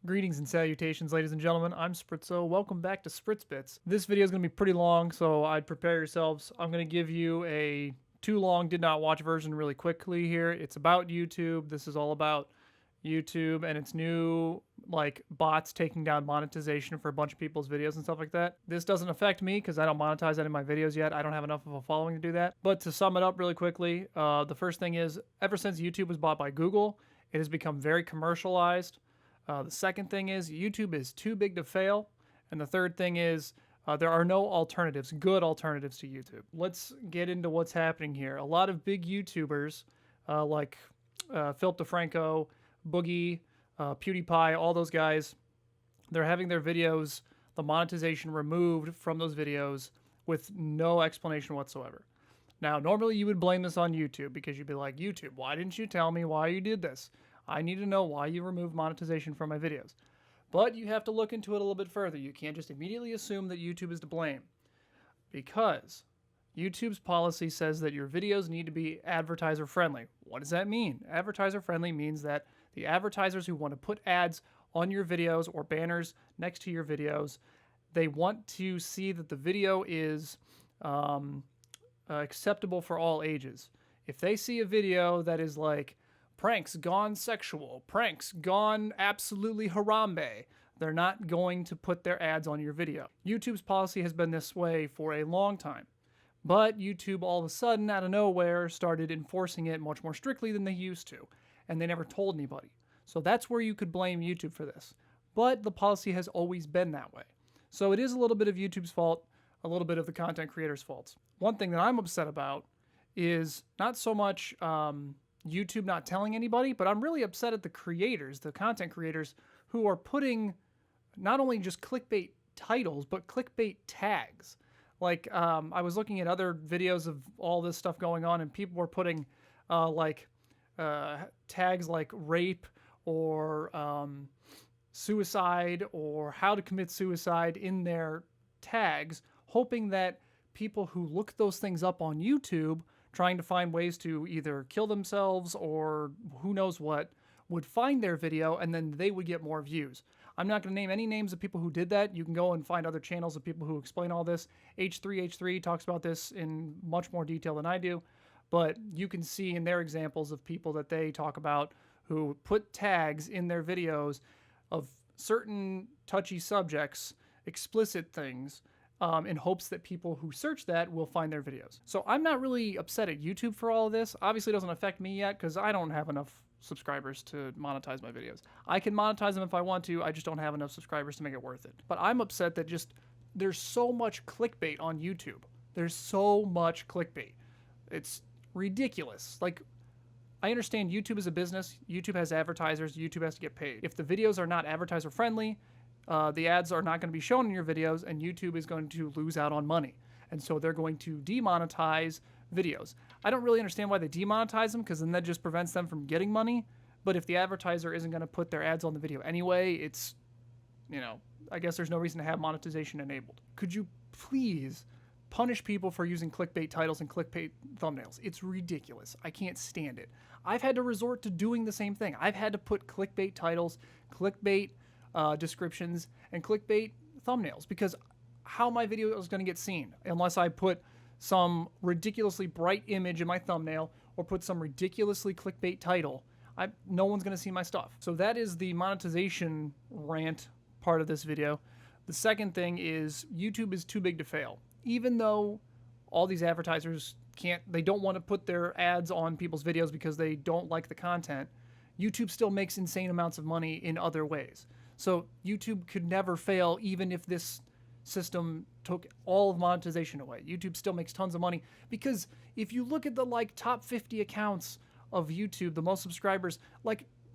Greetings and salutations, ladies and gentlemen. I'm Spritzo. Welcome back to Spritz Bitz. This video is going to be pretty long, so I'd prepare yourselves. I'm going to give you a too long did not watch version really quickly here. It's about YouTube. This is all about YouTube and its new bots taking down monetization for a bunch of people's videos and stuff like that. This doesn't affect me because I don't monetize that in my videos yet. I don't have enough of a following to do that. But to sum it up really quickly, the first thing is, ever since YouTube was bought by Google, it has become very commercialized. The second thing is YouTube is too big to fail. And the third thing is there are no alternatives, good alternatives to YouTube. Let's get into what's happening here. A lot of big YouTubers like Philip DeFranco, Boogie, PewDiePie, all those guys, they're having their videos, the monetization removed from those videos with no explanation whatsoever. Now, normally you would blame this on YouTube because you'd be like, YouTube, why didn't you tell me why you did this? I need to know why you removed monetization from my videos. But you have to look into it a little bit further. You can't just immediately assume that YouTube is to blame, because YouTube's policy says that your videos need to be advertiser friendly. What does that mean? Advertiser friendly means that the advertisers who want to put ads on your videos or banners next to your videos, they want to see that the video is acceptable for all ages. If they see a video that is like pranks gone sexual, pranks gone absolutely harambe, they're not going to put their ads on your video. YouTube's policy has been this way for a long time, but YouTube all of a sudden out of nowhere started enforcing it much more strictly than they used to, and they never told anybody. So that's where you could blame YouTube for this. But the policy has always been that way. So it is a little bit of YouTube's fault, a little bit of the content creators' faults. One thing that I'm upset about is not so much YouTube not telling anybody, but I'm really upset at the creators, the content creators, who are putting not only just clickbait titles, but clickbait tags. I was looking at other videos of all this stuff going on, and people were putting tags like rape or suicide or how to commit suicide in their tags, hoping that people who look those things up on YouTube trying to find ways to either kill themselves or who knows what, would find their video and then they would get more views. I'm not going to name any names of people who did that. You can go and find other channels of people who explain all this. H3H3 talks about this in much more detail than I do, but you can see in their examples of people that they talk about who put tags in their videos of certain touchy subjects, explicit things, in hopes that people who search that will find their videos. So I'm not really upset at YouTube for all of this. Obviously it doesn't affect me yet because I don't have enough subscribers to monetize my videos. I can monetize them if I want to, I just don't have enough subscribers to make it worth it. But I'm upset that there's so much clickbait on YouTube. There's so much clickbait. It's ridiculous. I understand YouTube is a business, YouTube has advertisers, YouTube has to get paid. If the videos are not advertiser friendly, the ads are not going to be shown in your videos, and YouTube is going to lose out on money. And so they're going to demonetize videos. I don't really understand why they demonetize them, because then that just prevents them from getting money. But if the advertiser isn't going to put their ads on the video anyway, it's, I guess there's no reason to have monetization enabled. Could you please punish people for using clickbait titles and clickbait thumbnails? It's ridiculous. I can't stand it. I've had to resort to doing the same thing. I've had to put clickbait titles, clickbait descriptions, and clickbait thumbnails, because how my video is going to get seen unless I put some ridiculously bright image in my thumbnail or put some ridiculously clickbait title, no one's going to see my stuff. So that is the monetization rant part of this video. The second thing is YouTube is too big to fail. Even though all these advertisers they don't want to put their ads on people's videos because they don't like the content, YouTube still makes insane amounts of money in other ways. So YouTube could never fail even if this system took all of monetization away. YouTube still makes tons of money, because if you look at the top 50 accounts of YouTube, the most subscribers,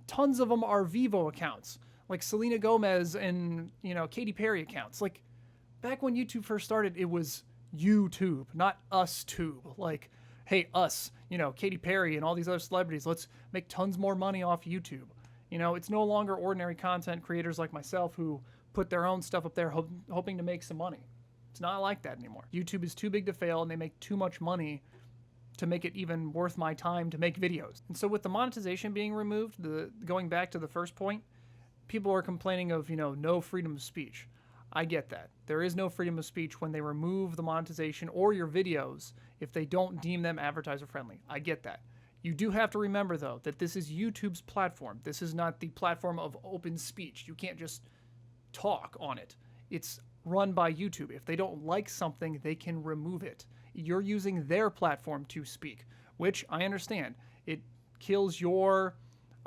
tons of them are Vivo accounts, like Selena Gomez and Katy Perry accounts. Back when YouTube first started, it was YouTube, not US-tube. Hey, us, Katy Perry and all these other celebrities, let's make tons more money off YouTube. It's no longer ordinary content creators like myself who put their own stuff up there hoping to make some money. It's not like that anymore. YouTube is too big to fail, and they make too much money to make it even worth my time to make videos. And so with the monetization being removed, going back to the first point, people are complaining of, no freedom of speech. I get that. There is no freedom of speech when they remove the monetization or your videos if they don't deem them advertiser friendly. I get that. You do have to remember, though, that this is YouTube's platform. This is not the platform of open speech. You can't just talk on it. It's run by YouTube. If they don't like something, they can remove it. You're using their platform to speak, which I understand. It kills your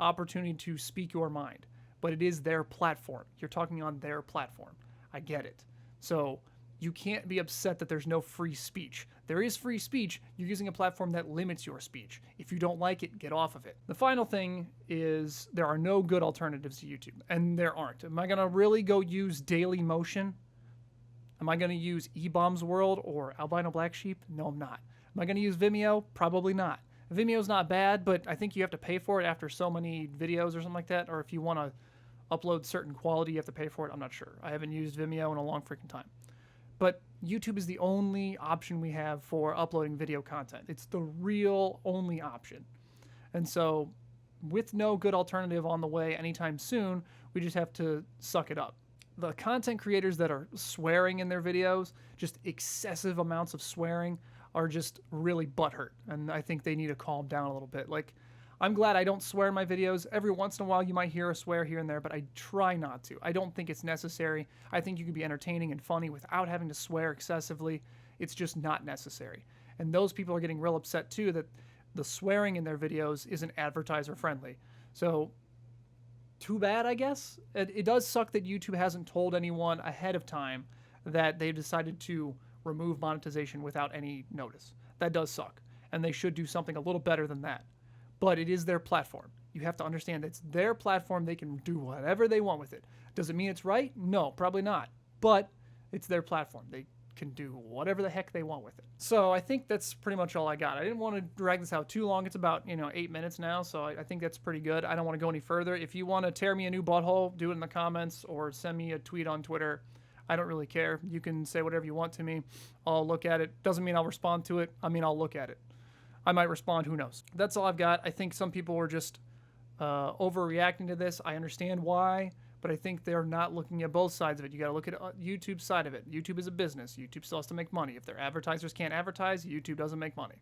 opportunity to speak your mind, but it is their platform. You're talking on their platform. I get it. So you can't be upset that there's no free speech. There is free speech. You're using a platform that limits your speech. If you don't like it, get off of it. The final thing is there are no good alternatives to YouTube, and there aren't. Am I going to really go use Daily Motion? Am I going to use eBombs World or Albino Black Sheep? No, I'm not. Am I going to use Vimeo? Probably not. Vimeo's not bad, but I think you have to pay for it after so many videos or something like that, or if you want to upload certain quality, you have to pay for it. I'm not sure. I haven't used Vimeo in a long freaking time. But YouTube is the only option we have for uploading video content. It's the real only option. And so with no good alternative on the way anytime soon, we just have to suck it up. The content creators that are swearing in their videos, just excessive amounts of swearing, are just really butthurt. And I think they need to calm down a little bit. Like, I'm glad I don't swear in my videos. Every once in a while you might hear a swear here and there, but I try not to. I don't think it's necessary. I think you can be entertaining and funny without having to swear excessively. It's just not necessary. And those people are getting real upset too that the swearing in their videos isn't advertiser friendly. So too bad, I guess. It does suck that YouTube hasn't told anyone ahead of time that they decided to remove monetization without any notice. That does suck. And they should do something a little better than that. But it is their platform. You have to understand it's their platform. They can do whatever they want with it. Does it mean it's right? No, probably not. But it's their platform. They can do whatever the heck they want with it. So I think that's pretty much all I got. I didn't want to drag this out too long. It's about 8 minutes now, so I think that's pretty good. I don't want to go any further. If you want to tear me a new butthole, do it in the comments or send me a tweet on Twitter. I don't really care. You can say whatever you want to me. I'll look at it. Doesn't mean I'll respond to it. I mean, I'll look at it. I might respond, who knows. That's all I've got. I think some people were just overreacting to this. I understand why, but I think they're not looking at both sides of it. You got to look at YouTube's side of it. YouTube is a business. YouTube still has to make money. If their advertisers can't advertise, YouTube doesn't make money.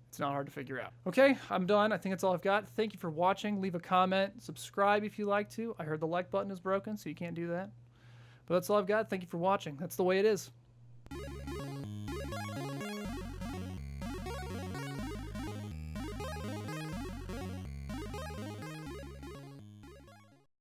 It's not hard to figure out. Okay, I'm done. I think that's all I've got. Thank you for watching. Leave a comment. Subscribe if you like to. I heard the like button is broken, so you can't do that. But that's all I've got. Thank you for watching. That's the way it is.